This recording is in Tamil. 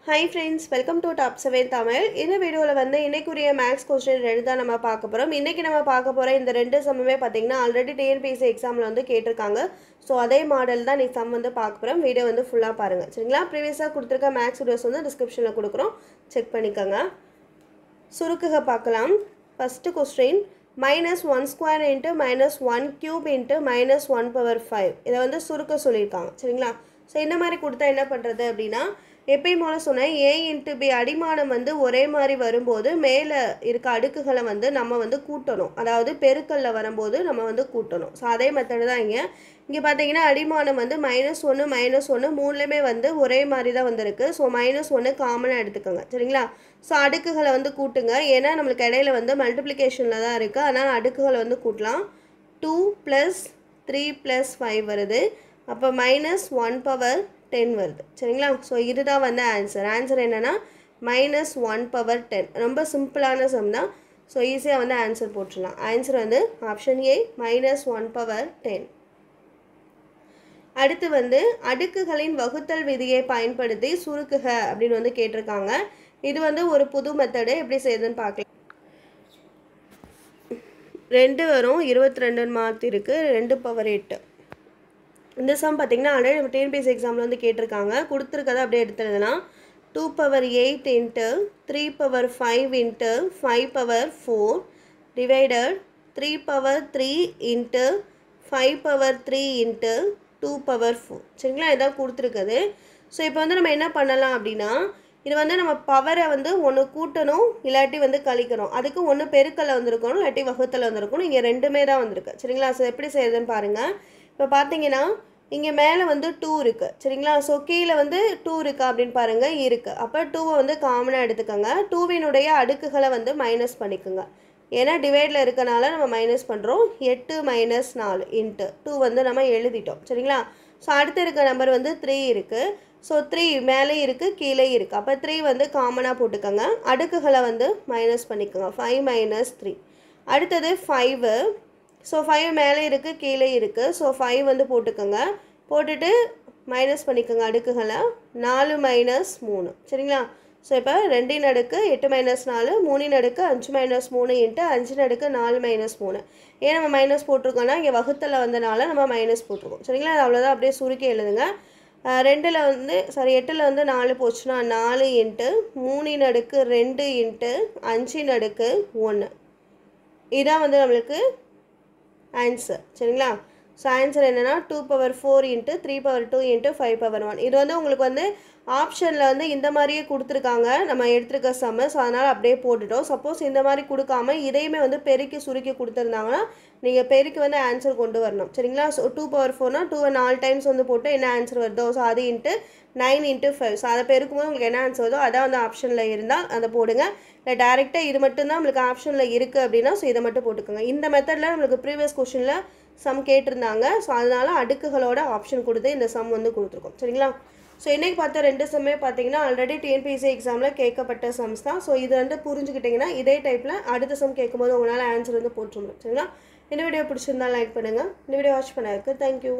Hi friends, welcome to Top 7 Tamil. இந்த வீடியோல வந்து இன்னைக்குரிய மேக்ஸ் क्वेश्चन ரெண்டு தான் நம்ம பார்க்க போறோம். இன்னைக்கு நம்ம பார்க்க போற இந்த ரெண்டு சம்மே பாத்தீங்கன்னா ஆல்ரெடி TNPSC எக்ஸாம்ல வந்து கேட்டிருக்காங்க. சோ அதே மாடல் தான் நீ சம் வந்து பார்க்க போறோம். வீடியோ வந்து ஃபுல்லா பாருங்க. சரிங்களா? ப்ரீவியஸா கொடுத்திருக்க மேக்ஸ் வீடியோஸ் வந்து டிஸ்கிரிப்ஷன்ல கொடுக்கிறோம். செக் பண்ணிக்கங்க. சுருக்குக பார்க்கலாம். First question -1 square into -1 cube into -1 power 5. இத வந்து சுருக்க சொல்லிருக்காங்க. சரிங்களா? சோ இந்த மாதிரி கொடுத்தா என்ன பண்றது அப்படினா எப்பயும் போல சொன்னேன் a into b அடிமானம் வந்து ஒரே மாதிரி வரும்போது மேல இருக்க அடுக்குகளை வந்து நம்ம வந்து கூட்டணும். அதாவது பெருக்கல்ல வரும்போது நம்ம வந்து கூட்டணும். சோ அதே மெத்தட் தான் இங்க பாத்தீங்கன்னா அடிமானம் வந்து -1 -1 மூணுலயுமே வந்து ஒரே மாதிரி தான் வந்திருக்கு. சோ -1 காமனா எடுத்துக்கங்க. சரிங்களா? சோ அடுக்குகளை வந்து கூட்டுங்க. ஏனா நமக்கு இடையில வந்து மல்டிப்ளிகேஷன்ல தான் இருக்கு. அதனால அடுக்குகளை வந்து கூட்டலாம். 2 + 3 + 5 வருது. அப்ப -1 power 10 வருது. சரிங்களா? சோ இதுதான் வந்து ஆன்சர். ஆன்சர் என்னன்னா -1 power 10. ரொம்ப சிம்பிளான சம் தான். சோ ஈஸியா வந்து ஆன்சர் போட்டுறலாம். ஆன்சர் வந்து ஆப்ஷன் A -1 power 10. அடுத்து வந்து அடுக்குகளின் வகுத்தல் விதியை பயன்படுத்தி சுருக்குக அப்படினு வந்து கேட்டிருக்காங்க. இது வந்து ஒரு புது மெத்தட். எப்படி செய்யுதுன்னு பார்க்கலாம். 2 வரும் 22 மார்க் இருக்கு. 2 power 8. இந்த சம் பாத்தீங்கன்னா ஆல்ரெடி நம்ம TNPSC எக்ஸாம்ல வந்து கேட்டிருக்காங்க. கொடுத்திருக்கத அப்படியே எடுத்துறலாம். 2 power 8 into 3 power 5 into 5 power 4 divided 3 power 3 into 5 power 3 into 2 power 4. சரிங்களா? இதான் கொடுத்திருக்குது. சோ இப்போ வந்து நம்ம என்ன பண்ணலாம் அப்படினா இது வந்து நம்ம பவரை வந்து ஒன்னு கூட்டணும் இல்லாட்டி வந்து கழிக்கணும். அதுக்கு ஒன்னு பெருக்கல்ல வந்திருக்கணும் இல்லாட்டி வகுத்தல்ல வந்திருக்கணும். இங்க ரெண்டுமே தான் வந்திருக்கு. சரிங்களா? சோ எப்படி செய்யறதுன்னு பாருங்க. இப்போ பாத்தீங்கன்னா இங்க மேல வந்து 2 இருக்கு. சரிங்களா? சோ கீழ வந்து 2 இருக்கா அப்படினு பாருங்க. இருக்கு. அப்ப 2 வந்து காமனா எடுத்துக்கங்க. 2 வினுடைய அடுக்குகளை வந்து மைனஸ் பண்ணிக்கங்க. ஏனா டிவைட்ல இருக்கனால நம்ம மைனஸ் பண்றோம். 8 - 4 into 2 வந்து நம்ம எழுதிட்டோம். சரிங்களா? சோ அடுத்து இருக்க நம்பர் வந்து 3 இருக்கு. சோ 3 மேலே இருக்கு கீழே இருக்கு. அப்ப 3 வந்து காமனா போட்டுக்கங்க. அடுக்குகளை வந்து மைனஸ் பண்ணிக்கங்க. 5 - 3. அடுத்து 5. சோ 5 மேலே இருக்கு கீழே இருக்கு. சோ 5 வந்து போட்டுக்கங்க. போட்டுட்டு மைனஸ் பண்ணிக்கங்க அடுக்குகளை. 4 - 3. சரிங்களா? சோ இப்போ 2 ன் அடுக்கு 8 - 4 3 ன் அடுக்கு 5 - 3 into 5 ன் அடுக்கு 4 - 3. ஏன் நம்ம மைனஸ் போட்டுருக்கோம்னா இங்க வகுத்தல்ல வந்தனால நம்ம மைனஸ் போட்டுருக்கோம். சரிங்களா? அவ்வளவுதான். அப்படியே சுருக்கி எழுதுங்க. 2ல வந்து 8ல வந்து 4 போச்சுனா 4 into 3 ன் அடுக்கு 2 into 5 ன் அடுக்கு 1. இதான் வந்து நமக்கு ஆன்சர். சரிங்களா? சோ ஆன்சர் என்னன்னா 2 power 4 into 3 power 2 into 5 power 1. இது வந்து உங்களுக்கு வந்து ஆப்ஷன்ல வந்து இந்த மாதிரியே கொடுத்திருக்காங்க. நம்ம எடுத்துக்க சம். சோ அதனால அப்படியே போட்டுட்டோம். சப்போஸ் இந்த மாதிரி கொடுக்காம இதையுமே வந்து பெருக்கி சுருக்கி கொடுத்திருந்தாங்கன்னா நீங்க பெருக்கி வந்து ஆன்சர் கொண்டு வரணும். சரிங்களா? சோ 2 power 4 னா 2 4 டைம்ஸ் வந்து போட்டு என்ன ஆன்சர் வருதோ சோ அது into 9 into 5. சோ அத பெருக்கும்போது உங்களுக்கு என்ன ஆன்சர் வருதோ அதான் வந்து ஆப்ஷன்ல இருந்தா அத போடுங்க. இல்ல டைரக்ட்டா இது மட்டும் தான் உங்களுக்கு ஆப்ஷன்ல இருக்கு அப்படினா சோ இத மட்டும் போட்டுக்கங்க. இந்த மெத்தட்ல நமக்கு ப்ரீவியஸ் क्वेश्चनல சம் கேட்டிருந்தாங்க. சோ அதனால அடுக்குகளோட ஆப்ஷன் கொடுத்து இந்த சம் வந்து கொடுத்திருக்கோம். சரிங்களா? சோ இன்னைக்கு பார்த்த ரெண்டு சம்மே பாத்தீங்கன்னா ஆல்ரெடி TNPSC எக்ஸாம்ல கேட்கப்பட்ட சம்ஸ் தான். சோ இது வந்து புரிஞ்சுக்கிட்டீங்கன்னா இதே டைப்ல அடுத்த சம் கேட்கும்போது உங்களால ஆன்சர் வந்து போட்டுற முடியும். சரிங்களா? இந்த வீடியோ பிடிச்சிருந்தா லைக் பண்ணுங்க. இந்த வீடியோ வாட்ச் பண்ணதுக்கு Thank you.